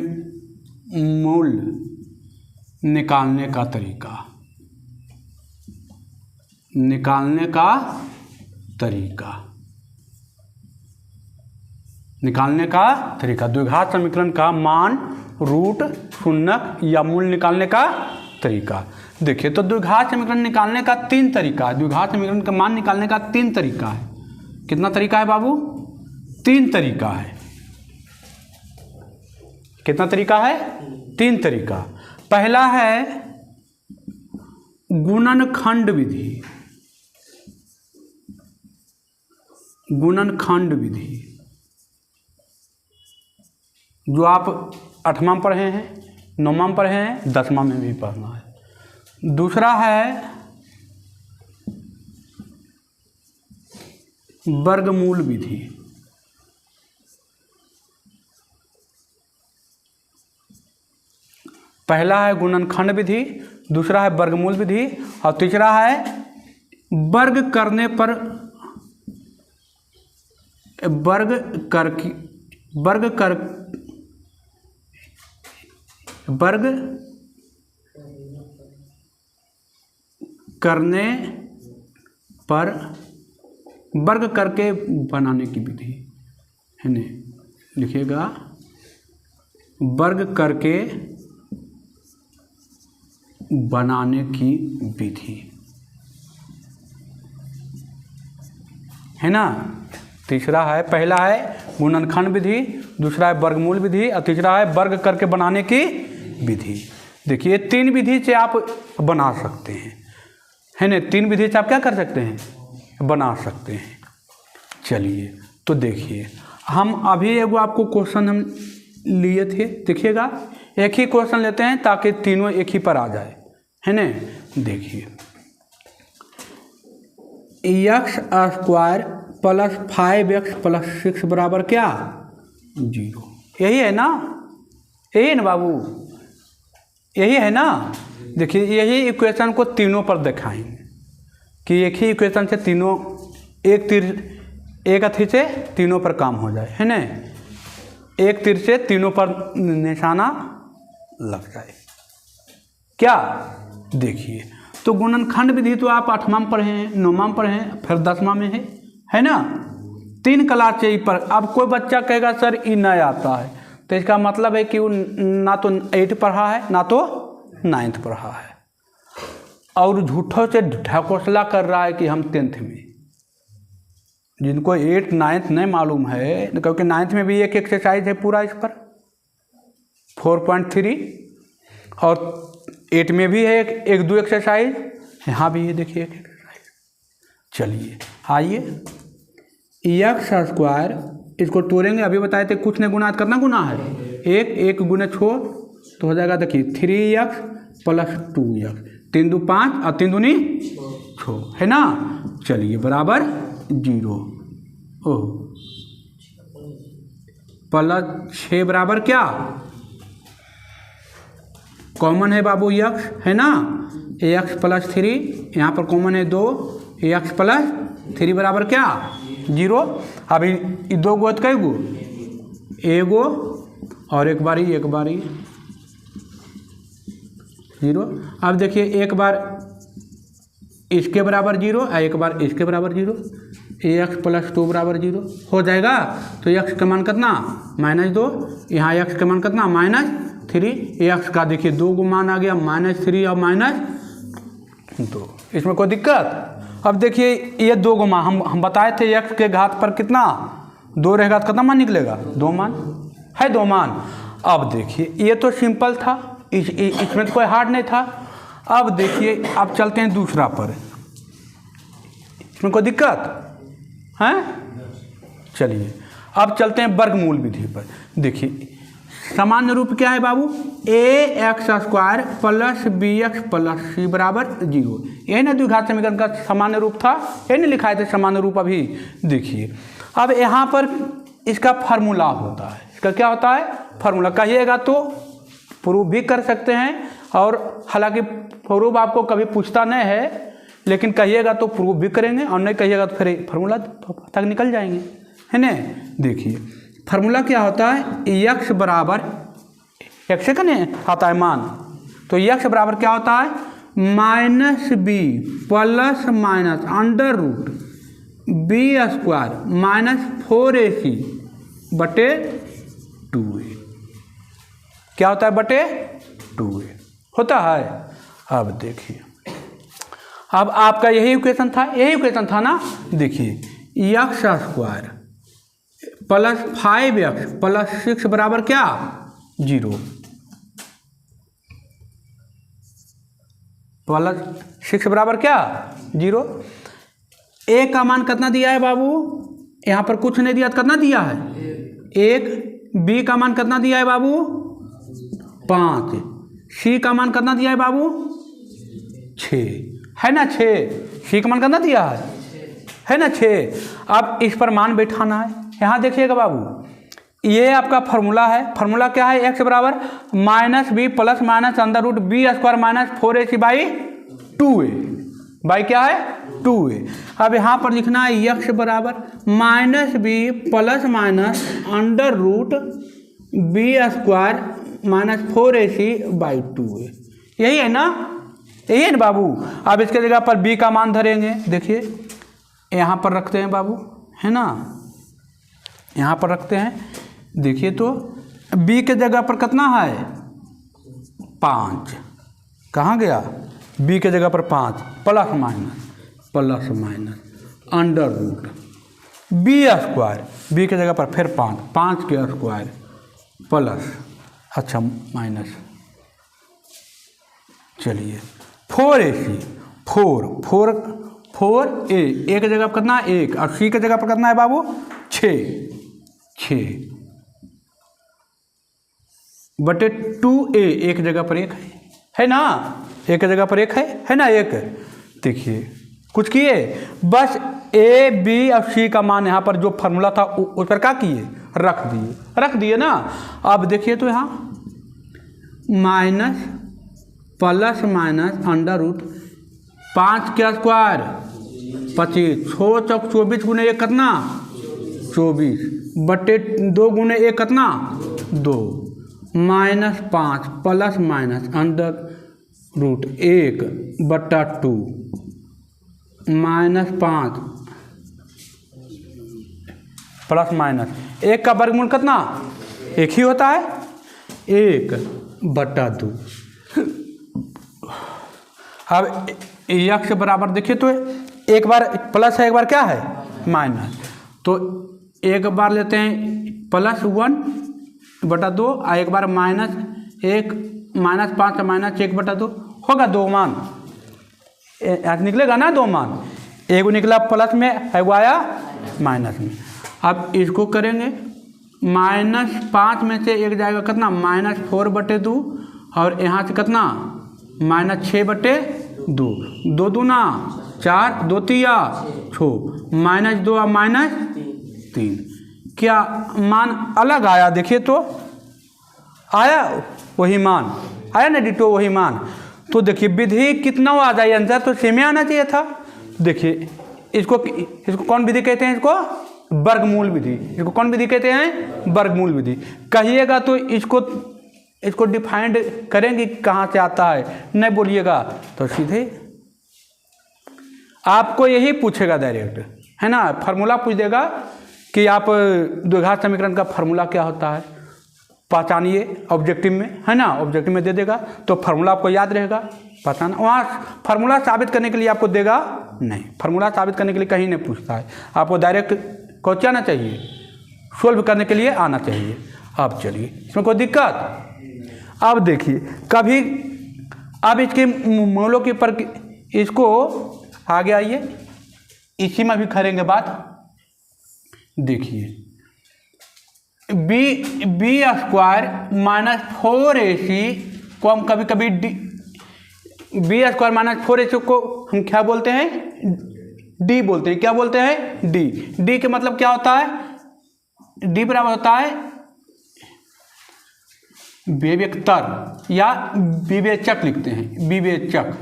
[SPEAKER 1] मूल निकालने का तरीका, निकालने का तरीका, निकालने का तरीका। द्विघात समीकरण का मान, रूट, शून्यक या मूल निकालने का तरीका। देखिए तो द्विघात समीकरण निकालने का 3 तरीका है। द्विघात समीकरण का मान निकालने का 3 तरीका है। कितना तरीका है बाबू? 3 तरीका है। कितना तरीका है? 3 तरीका। पहला है गुणनखंड विधि, गुणनखंड विधि जो आप 8वां में पढ़े हैं, 9वां में पढ़े हैं, 10वां में भी पढ़ना है। दूसरा है वर्गमूल विधि, पहला है गुणनखंड विधि, दूसरा है वर्गमूल विधि और तीसरा है वर्ग करने पर वर्ग करने पर वर्ग करके बनाने की विधि है न, लिखिएगा वर्ग करके बनाने की विधि है ना। तीसरा है, पहला है गुणनखंड विधि, दूसरा है वर्गमूल विधि और तीसरा है वर्ग करके बनाने की विधि। देखिए 3 विधि से आप बना सकते हैं, है ना। 3 विधि से आप क्या कर सकते हैं? बना सकते हैं। चलिए तो देखिए, हम अभी एगो आपको क्वेश्चन हम लिए थे, देखिएगा एक ही क्वेश्चन लेते हैं ताकि तीनों एक ही पर आ जाए, है ना। देखिए x² प्लस 5x प्लस 6 बराबर क्या? 0। यही है ना, यही है ना बाबू, यही है ना। देखिए यही इक्वेशन को तीनों पर दिखाएंगे कि एक ही इक्वेशन से तीनों एक अथी से तीनों पर काम हो जाए, है ना। एक तीर से तीनों पर निशाना लग जाए। क्या? देखिए तो गुणनखंड विधि तो आप 8वां में पढ़े हैं, 9वां में पढ़े हैं, फिर 10वां में है ना। 3 क्लास से ही पर। अब कोई बच्चा कहेगा सर ये नहीं आता है, तो इसका मतलब है कि वो ना तो 8 पढ़ा है ना तो 9th पढ़ा है, और झूठों से ढकोसला कर रहा है कि हम 10th में। जिनको 8 9th नहीं मालूम है, क्योंकि 9th में भी एक एक्सरसाइज है पूरा इस पर 4.3, और 8 में भी है एक 2 एक्सरसाइज, यहाँ भी है देखिए एक एक्सरसाइज। चलिए आइए, x², इसको तोड़ेंगे, अभी बताए थे कुछ ने गुना करना, गुना है 1 गुने छोड़ तो हो जाएगा। देखिए 3x प्लस 2x, 3 2 5 और 3 दूनी 6, है ना। चलिए बराबर 0। ओह प्लस 6 बराबर क्या? कॉमन है बाबू x, है ना। x प्लस 3, यहाँ पर कॉमन है 2, x प्लस 3 बराबर क्या? 0। अभी 2 गोत कई गो? एगो और एक बारी 0। अब देखिए एक बार इसके बराबर 0 और एक बार इसके बराबर 0, x प्लस 2 बराबर 0 हो जाएगा। तो x का मान कितना? -2, यहाँ x का मान कितना? -3। x का देखिए 2 गो मान आ गया, -3 और -2। इसमें कोई दिक्कत? अब देखिए ये 2 गो मान हम बताए थे, x के घात पर कितना 2 रहेगा तो कितना मान निकलेगा? 2 मान है, 2 मान। अब देखिए ये तो सिंपल था, इसमें तो कोई हार्ड नहीं था। अब देखिए अब चलते हैं दूसरा पर, इसमें कोई दिक्कत है? चलिए अब चलते हैं वर्गमूल विधि पर। देखिए सामान्य रूप क्या है बाबू? ax² plus bx plus c बराबर 0। यही ना द्विघात समीकरण का सामान्य रूप था, यही नहीं लिखा है सामान्य रूप अभी। देखिए अब यहाँ पर इसका फार्मूला होता है। इसका क्या होता है? फार्मूला कहिएगा तो प्रूव भी कर सकते हैं और हालांकि प्रूफ आपको कभी पूछता नहीं है, लेकिन कहिएगा तो प्रूफ भी करेंगे और नहीं कहिएगा तो फिर फार्मूला तक निकल जाएंगे, है ना। देखिए फार्मूला क्या होता है, यक्स बराबर एक्स से कने आता है मान, तो यक्स बराबर क्या होता है minus B plus minus under root B square minus 4ac बटे 2a। क्या होता है बटे 2a होता है। अब देखिए, अब आपका यही इक्वेशन था ना। देखिए x square plus 5x plus 6 बराबर क्या 0, प्लस 6 बराबर क्या 0। ए का मान कितना दिया है बाबू, यहाँ पर कुछ नहीं दिया तो कितना दिया है 1। बी का मान कितना दिया है बाबू 5। सी का मान कितना दिया है बाबू 6, है ना 6। सी का मान कितना दिया है ना 6। अब इस पर मान बैठाना है। यहाँ देखिएगा बाबू, ये आपका फार्मूला है। फार्मूला क्या है, एक्स बराबर minus B plus minus under root B square minus 4ac by 2a, by क्या है 2a। अब यहाँ पर लिखना है यक्स बराबर minus B plus minus under root B square minus 4ac by 2a। यही है ना, यही है ना बाबू। अब इसके जगह पर बी का मान धरेंगे। देखिए यहाँ पर रखते हैं बाबू, है ना, यहाँ पर रखते हैं। देखिए तो b के जगह पर कितना है 5, कहाँ गया b के जगह पर 5 plus minus under root B square, b के जगह पर फिर 5 के स्क्वायर प्लस अच्छा माइनस, चलिए 4ac 4a ए के जगह पर कितना 1 और c के जगह पर कितना है बाबू 6 बटे 2a, एक जगह पर 1 है ना, एक जगह पर 1 है ना 1। देखिए कुछ किए, बस a b और c का मान यहाँ पर जो फार्मूला था उस पर क्या किए रख दिए ना। अब देखिए तो यहाँ minus plus minus under root 5 के स्क्वायर 25, 6 चौक 24 गुने 1 कितना 24 बटे 2 गुने 1 कितना 2 minus 5 plus minus under root 1 बटा 2 माइनस 5 प्लस माइनस 1 का वर्गमूल कितना 1 ही होता है 1 बटा 2। अब यक्स बराबर देखिए तो एक बार प्लस है एक बार क्या है माइनस, तो एक बार लेते हैं प्लस 1 बटा 2 और एक बार माइनस 5 माइनस 1 बटा 2 होगा 2 मान आज निकलेगा ना 2 मान, एगो निकला प्लस में एगो आया माइनस में। अब इसको करेंगे माइनस 5 में से एक जाएगा कितना माइनस 4 बटे 2 और यहाँ से कितना माइनस 6 बटे 2, 2 दूना 4 2 तिया 6 माइनस 2 और माइनस 3, क्या मान अलग आया देखिए तो आया वही मान आया ना डिटो वही मान। तो देखिए विधि कितना आ जाए आंसर तो सेम आना चाहिए था। देखिए इसको कौन विधि कहते हैं, इसको वर्गमूल विधि। इसको कौन विधि कहते हैं वर्गमूल विधि। कहिएगा तो इसको डिफाइंड करेंगे कहाँ से आता है, नहीं बोलिएगा तो सीधे आपको यही पूछेगा डायरेक्ट, है ना। फार्मूला पूछ देगा कि आप द्विघात समीकरण का फार्मूला क्या होता है पहचानिए ऑब्जेक्टिव में, है ना। ऑब्जेक्टिव में दे देगा तो फार्मूला आपको याद रहेगा पहचाना। वहाँ फार्मूला साबित करने के लिए आपको देगा नहीं, फार्मूला साबित करने के लिए कहीं नहीं पूछता है, आपको डायरेक्ट क्वेश्चन आना चाहिए, सोल्व करने के लिए आना चाहिए। अब चलिए इसमें कोई दिक्कत। अब देखिए कभी अब इसके मूलों के पर इसको आगे आइए इसी में भी करेंगे बात। देखिए बी स्क्वायर माइनस 4ac को हम कभी कभी बी स्क्वायर माइनस 4ac को हम क्या बोलते हैं डी बोलते हैं। क्या बोलते हैं डी के मतलब क्या होता है, डी बराबर होता है विवेकतर या विवेचक लिखते हैं, विवेचक,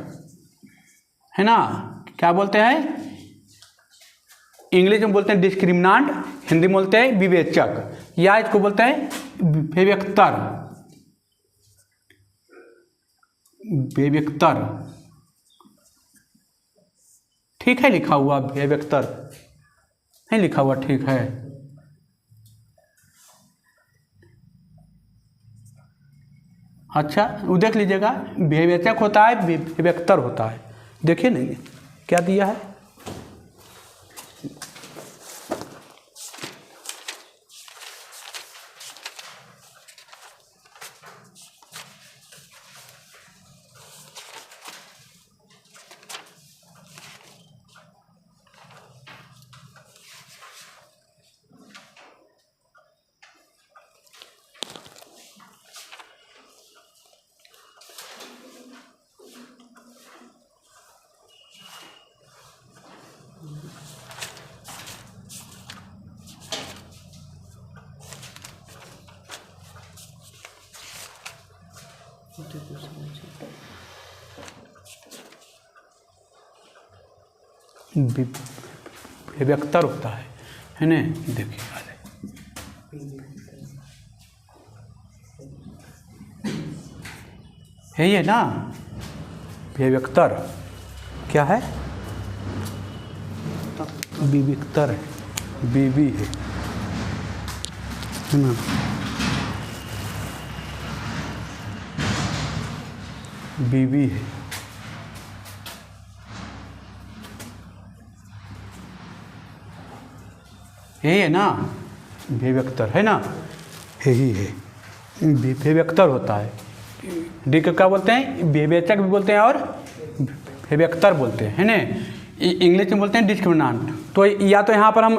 [SPEAKER 1] है ना। क्या बोलते हैं? इंग्लिश में बोलते हैं डिस्क्रिमिनांट, हिंदी में बोलते हैं विवेचक, या इसको बोलते हैं विवेकतर, विवेकतर। ठीक है लिखा हुआ विवेकतर? नहीं लिखा हुआ? ठीक है। अच्छा, वो देख लीजिएगा, विवेचक होता है, विवेकतर होता है। देखिए नहीं क्या दिया है। विवेकतर होता है ना। देखिए यही है ना, विवेकतर। क्या है? विवेकतर है, बीवी है ना। बीवी है, यही है ना, विवेकतर है ना, यही है, विवेकतर होता है। डी को क्या बोलते हैं? विवेचक भी बोलते हैं और विवेकतर बोलते हैं, है ना। इंग्लिश में बोलते हैं डिस्क्रिमिनांट। तो या तो यहाँ पर हम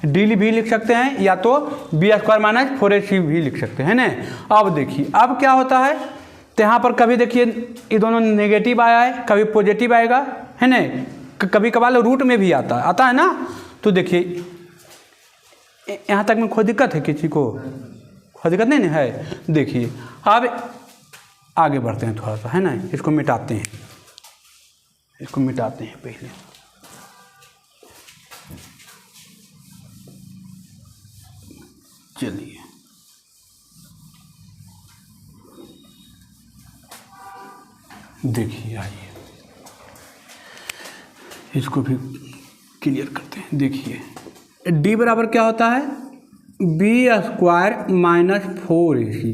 [SPEAKER 1] डी भी लिख सकते हैं, या तो बी स्क्वायर माइनस 4ac भी लिख सकते हैं ना। अब देखिए अब क्या होता है, तो यहाँ पर कभी देखिए ये दोनों नेगेटिव आया है, कभी पॉजिटिव आएगा, है ना। कभी कभार रूट में भी आता है ना। तो देखिए यहाँ तक में कोई दिक्कत है किसी को? कोई दिक्कत नहीं है। देखिए अब आगे बढ़ते हैं थोड़ा सा, है ना। इसको मिटाते हैं, इसको मिटाते हैं पहले। चलिए देखिए, आइए इसको भी क्लियर करते हैं। देखिए डी बराबर क्या होता है? B square minus 4ac।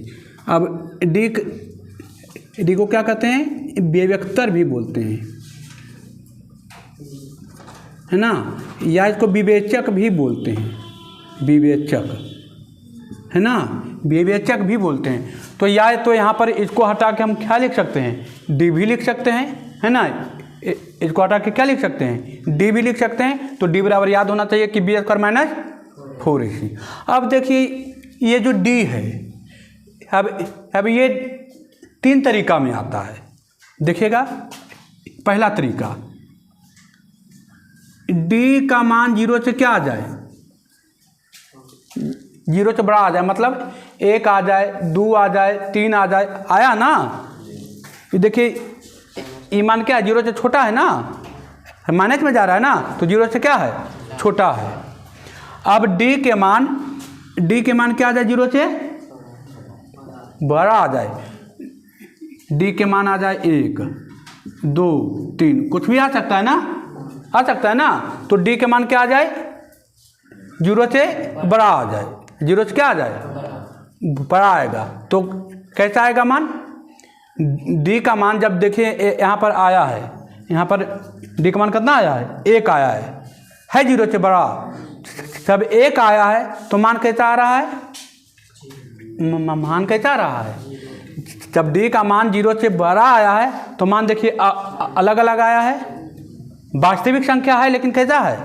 [SPEAKER 1] अब डी को क्या कहते हैं? विवेकतर भी बोलते हैं, है ना, या इसको विवेचक भी बोलते हैं, विवेचक, है ना, विवेचक भी बोलते हैं। तो या तो यहाँ पर इसको हटा के हम क्या लिख सकते हैं? डी भी लिख सकते हैं, है ना। इसको हटा के क्या लिख सकते हैं? डी भी लिख सकते हैं। तो डी बराबर याद होना चाहिए कि बी स्क्वायर माइनस 4ac। अब देखिए ये जो डी है, अब ये 3 तरीका में आता है। देखिएगा, पहला तरीका, डी का मान 0 से क्या आ जाए? 0 से बड़ा आ जाए, मतलब 1 आ जाए, 2 आ जाए, 3 आ जाए, आया ना। देखिए ये मान क्या है? 0 से छोटा है ना, माइनस में जा रहा है ना, तो 0 से क्या है? छोटा है। अब डी के मान क्या आ जाए? 0 से बड़ा आ जाए। डी के मान आ जाए 1, 2, 3, कुछ भी आ सकता है ना, आ सकता है ना। तो डी के मान क्या आ जाए? 0 से बड़ा आ जाए। 0 से क्या आ जाए? बड़ा आएगा। तो कैसा आएगा मान? डी का मान जब देखिए यहाँ पर आया है, यहाँ पर डी का मान कितना आया है? 1 आया है 0 से बड़ा। जब 1 आया है तो मान कैसा आ रहा है? मान कैसा आ रहा है? जब डी का मान 0 से बड़ा आया है तो मान देखिए अलग अलग आया है। वास्तविक संख्या है लेकिन कैसा है?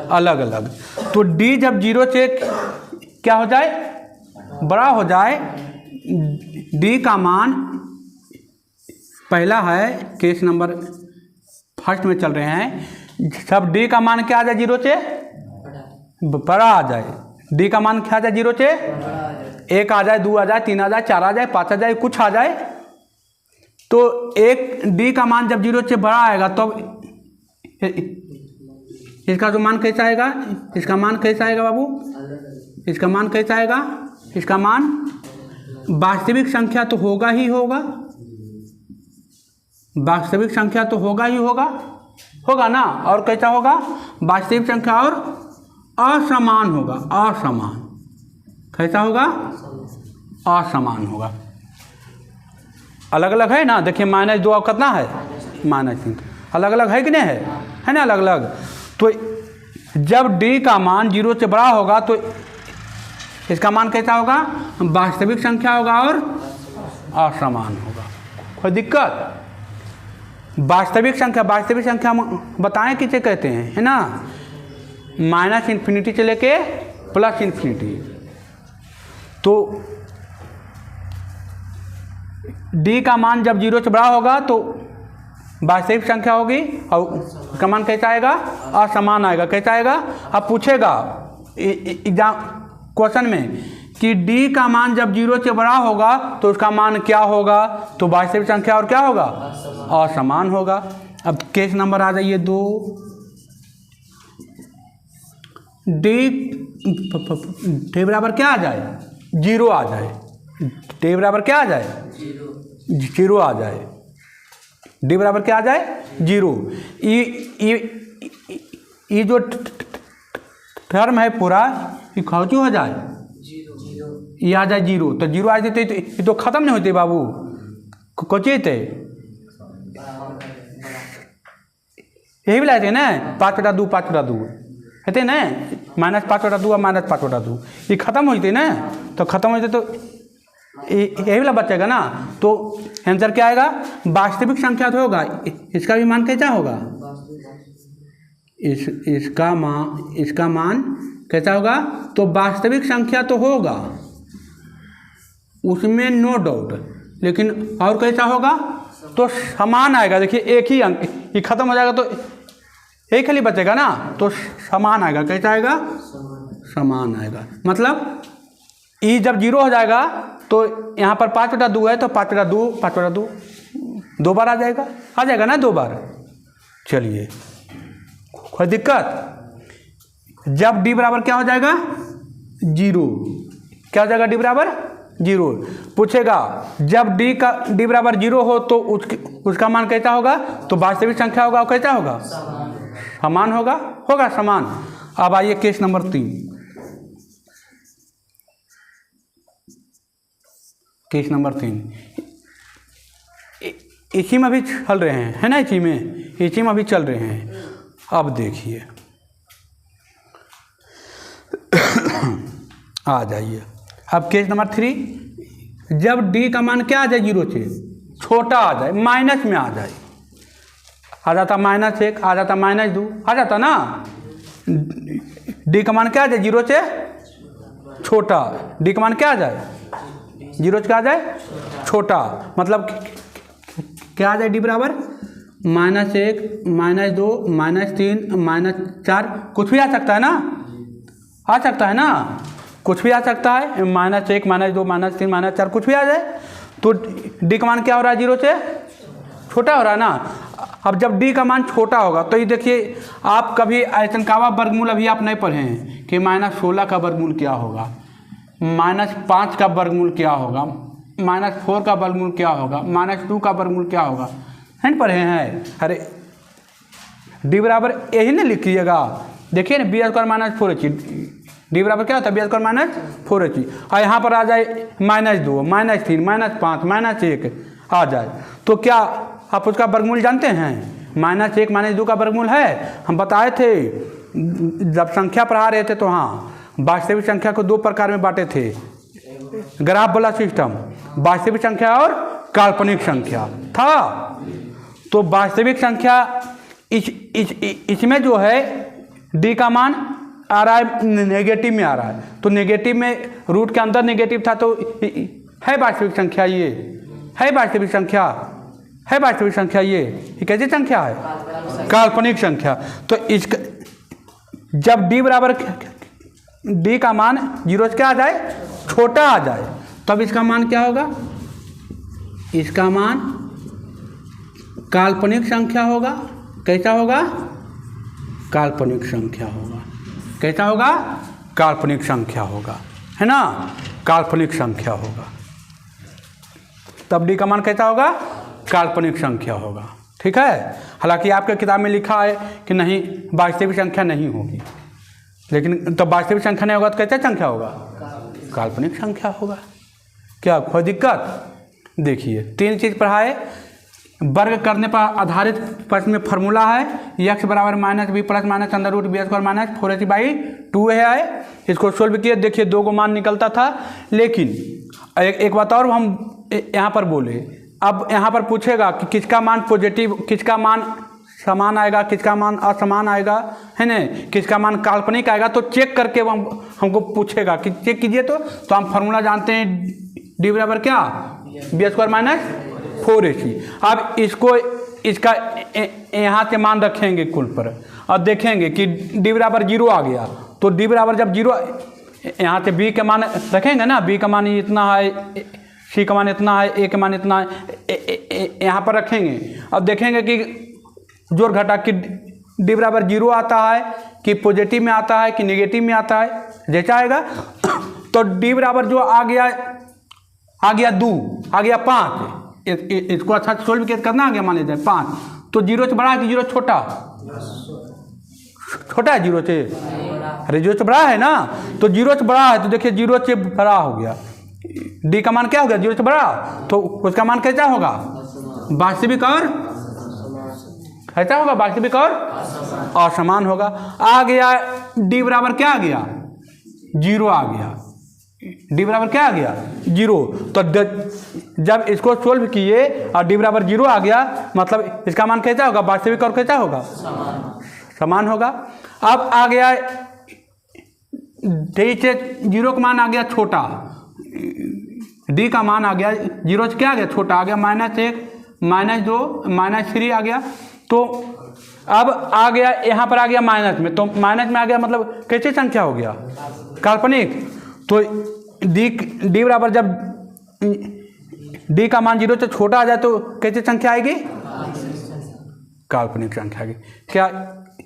[SPEAKER 1] अलग अलग। तो डी जब 0 से क्या हो जाए? बड़ा हो जाए। डी का मान पहला है, केस नंबर फर्स्ट में चल रहे हैं। सब डी का मान क्या आ जाए? 0 से बड़ा आ जाए। डी का मान क्या आ जाए? 0 से 1 आ जाए, 2 आ जाए, 3 आ जाए, 4 आ जाए, 5 आ जाए, कुछ आ जाए, तो एक डी का मान जब 0 से बड़ा आएगा तब इसका जो मान कैसा आएगा, इसका मान कैसा आएगा बाबू, इसका मान कैसा आएगा, इसका मान वास्तविक संख्या तो होगा ही होगा, वास्तविक संख्या तो होगा ही होगा, होगा ना। और कैसा होगा, वास्तविक संख्या और असमान होगा, असमान, कैसा होगा, असमान होगा। अलग अलग है ना, देखिए -2 अब कितना है, -3, अलग अलग है कि नहीं है ना, अलग अलग। तो जब डी का मान 0 से बड़ा होगा तो इसका मान कैसा होगा, वास्तविक संख्या होगा और असमान होगा। कोई दिक्कत, वास्तविक संख्या बताएं किसे कहते हैं, है ना, -∞ से लेके +∞। तो डी का मान जब 0 से बड़ा होगा तो वास्तविक संख्या होगी और उसका मान कैसा आएगा, असमान आएगा। कैसा आएगा, अब पूछेगा एग्जाम क्वेश्चन में कि डी का मान जब 0 से बड़ा होगा तो उसका मान क्या होगा, तो वास्तविक संख्या और क्या होगा, असमान होगा। अब केस नंबर आ जाइए 2, डी बराबर क्या आ जाए, 0 आ जाए, डी बराबर क्या आ जाए, 0 आ जाए, डी बराबर क्या आ जाए, 0। ये जो टर्म है पूरा ये क्यों हो जाए, ये आ जाए 0, तो 0 आ जाते ये तो खत्म नहीं होते बाबू, कोचे थे यही भी लाते ना, 5/2 5/2 है ना, -5/2 और -5/2 ये खत्म होते ना, तो खत्म होते तो यही वाला बचेगा ना। तो आंसर क्या आएगा, वास्तविक संख्या तो होगा, इसका भी मान कैसा होगा, इसका मान कैसा होगा, तो वास्तविक संख्या तो होगा उसमें नो डाउट, लेकिन और कैसा होगा, तो समान आएगा। देखिए एक ही अंक, ये खत्म हो जाएगा तो एक खाली बचेगा ना, तो समान आएगा। कैसा आएगा, समान आएगा। मतलब ई जब 0 हो जाएगा तो यहाँ पर 5/2 है तो 5/2 2 बार आ जाएगा ना, 2 बार। चलिए कोई दिक्कत। जब डी बराबर क्या हो जाएगा, 0, क्या हो जाएगा, डी बराबर 0। पूछेगा जब डी बराबर 0 हो तो उसका मान कैसा होगा, तो वास्तविक संख्या होगा, और कैसा होगा, समान होगा समान। अब आइए केस नंबर 3, केस नंबर 3 इसी में भी चल रहे हैं, है ना, इसी में भी चल रहे हैं। अब देखिए आ जाइए, अब केस नंबर 3, जब डी का मान क्या आ जाए, 0 से छोटा आ जाए, माइनस में आ जाए, आ जाता -1, आ जाता -2, आ जाता ना। डी का मान क्या आ जाए, 0 से छोटा, डी का मान क्या आ जाए, 0 से क्या आ जाए, छोटा। मतलब क्या आ जाए, डी बराबर -1, -2, -3, -4, कुछ भी आ सकता है ना, आ सकता है ना, कुछ भी आ सकता है, -1, -2, -3, -4 कुछ भी आ जाए। तो डी का मान क्या हो रहा है, 0 से छोटा हो रहा है ना। अब जब डी का मान छोटा होगा तो ये देखिए, आप कभी आयतनकावा वर्गमूल अभी आप नहीं पढ़े हैं कि -16 का वर्गमूल क्या होगा, -5 का वर्गमूल क्या होगा, -4 का वर्गमूल क्या होगा, -2 का वर्गमूल क्या होगा, नहीं पढ़े हैं। अरे डी बराबर यही ना लिखिएगा, देखिए ना, b² - 4h, डी बराबर क्या होता है, b² - 4h। और यहाँ पर आ जाए -2, -3, -5, -1 आ जाए, तो क्या आप उसका वर्गमूल जानते हैं, -1, -2 का वर्गमूल है। हम बताए थे जब संख्या पढ़ा रहे थे, तो हाँ, वास्तविक संख्या को 2 प्रकार में बांटे थे, ग्राफ वाला सिस्टम, वास्तविक संख्या और काल्पनिक संख्या था। तो वास्तविक संख्या इसमें जो है डी का मान आ रहा है, नेगेटिव में आ रहा है, तो नेगेटिव में रूट के अंदर नेगेटिव था, तो है वास्तविक संख्या, ये है वास्तविक संख्या, है वास्तविक संख्या, ये कैसी संख्या है, काल्पनिक संख्या। तो इसका जब डी बराबर डी का मान 0 से क्या आ जाए, छोटा आ जाए तब इसका मान क्या होगा? इसका मान काल्पनिक संख्या होगा। कैसा होगा? काल्पनिक संख्या होगा। कैसा होगा? काल्पनिक संख्या होगा, है ना, काल्पनिक संख्या होगा। तब डी का मान कैसा होगा? काल्पनिक संख्या होगा। ठीक है। हालांकि आपके किताब में लिखा है कि नहीं, वास्तविक संख्या नहीं होगी, लेकिन तो वास्तविक संख्या नहीं होगा तो कैसा संख्या होगा? काल्पनिक संख्या होगा। क्या कोई दिक्कत? देखिए 3 चीज़ पढ़ाए। वर्ग करने पर आधारित प्रश्न में फॉर्मूला है x बराबर -b plus minus under root B square minus 4ac/2 है। इसको सोल्व किए, देखिए 2 को मान निकलता था। लेकिन एक बात और हम यहाँ पर बोले, अब यहाँ पर पूछेगा कि किसका मान पॉजिटिव, किसका मान समान आएगा, किसका मान असमान आएगा, है ना, किसका मान काल्पनिक आएगा। तो चेक करके हमको पूछेगा कि चेक कीजिए। तो हम फार्मूला जानते हैं, डी बराबर क्या? B square minus 4ac। अब इसका यहाँ से मान रखेंगे कुल पर और देखेंगे कि डी बराबर 0 आ गया। तो डी बराबर जब 0, यहाँ से बी के मान रखेंगे ना, बी का मान इतना है, सी का मान इतना है, ए का मान इतना है, यहाँ पर रखेंगे। अब देखेंगे कि जोड़ घटा कि डी बराबर 0 आता है कि पॉजिटिव में आता है कि नेगेटिव में आता है। जैसा आएगा तो डी बराबर जो आ गया 2, आ गया 5। इसको अच्छा सोल्व करना आ गया, मान लीजिए 5। तो 0 से बड़ा है कि 0 छोटा? छोटा है 0 से? अरे 0 से बड़ा है ना, तो 0 से बड़ा है। तो देखिए 0 से बड़ा हो गया, डी का मान क्या हो गया? 0 से बड़ा। तो उसका मान कैसा होगा? वास्तविक और कैसा होगा? वास्तविक और असमान होगा। आ गया डी बराबर क्या आ गया? 0 आ गया। डी बराबर क्या आ गया? 0। तो जब इसको सोल्व किए और डी बराबर 0 आ गया, मतलब इसका मान कैसा होगा? वास्तविक और कैसा होगा? समान होगा। अब आ गया डी से 0 का मान आ गया छोटा, डी का मान आ गया 0 से क्या आ गया? छोटा आ गया, -1, -2, -3 आ गया। तो अब आ गया यहाँ पर आ गया माइनस में, तो माइनस में आ गया, मतलब कैसी संख्या हो गया? काल्पनिक। तो डी बराबर जब डी का मान 0 से छोटा आ जाए तो कैसी संख्या आएगी? काल्पनिक संख्या आएगी। क्या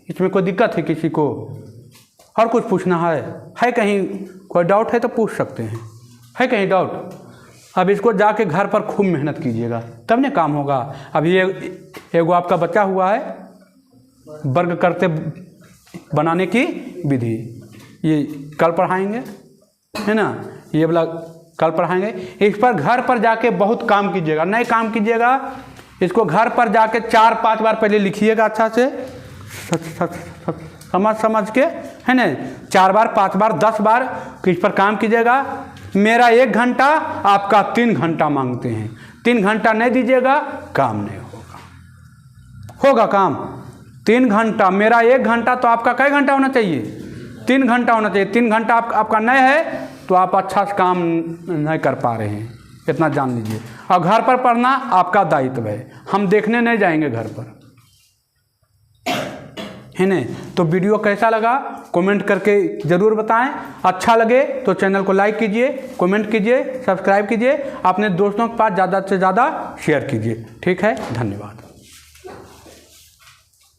[SPEAKER 1] इसमें कोई दिक्कत है किसी को? और कुछ पूछना है कहीं कोई डाउट है तो पूछ सकते हैं। है कहीं डाउट? अब इसको जाके घर पर खूब मेहनत कीजिएगा, तब ना काम होगा। अब ये एगो आपका बचा हुआ है वर्ग करते बनाने की विधि, ये कल पढ़ाएंगे, है ना, ये वाला कल पढ़ाएंगे। इस पर घर पर जाके बहुत काम कीजिएगा, नहीं काम कीजिएगा इसको घर पर जाके 4-5 बार पहले लिखिएगा अच्छा से समझ के, है ना, 4 बार 5 बार 10 बार इस पर काम कीजिएगा। मेरा 1 घंटा, आपका 3 घंटा मांगते हैं। 3 घंटा नहीं दीजिएगा काम नहीं होगा काम। 3 घंटा, मेरा 1 घंटा, तो आपका कई घंटा होना चाहिए? 3 घंटा होना चाहिए। 3 घंटा आपका नहीं है तो आप अच्छा से काम नहीं कर पा रहे हैं, इतना जान लीजिए। और घर पर पढ़ना आपका दायित्व है, हम देखने नहीं जाएंगे घर पर, है ना। तो वीडियो कैसा लगा कमेंट करके ज़रूर बताएं। अच्छा लगे तो चैनल को लाइक कीजिए, कमेंट कीजिए, सब्सक्राइब कीजिए, अपने दोस्तों के पास ज़्यादा से ज़्यादा शेयर कीजिए। ठीक है, धन्यवाद।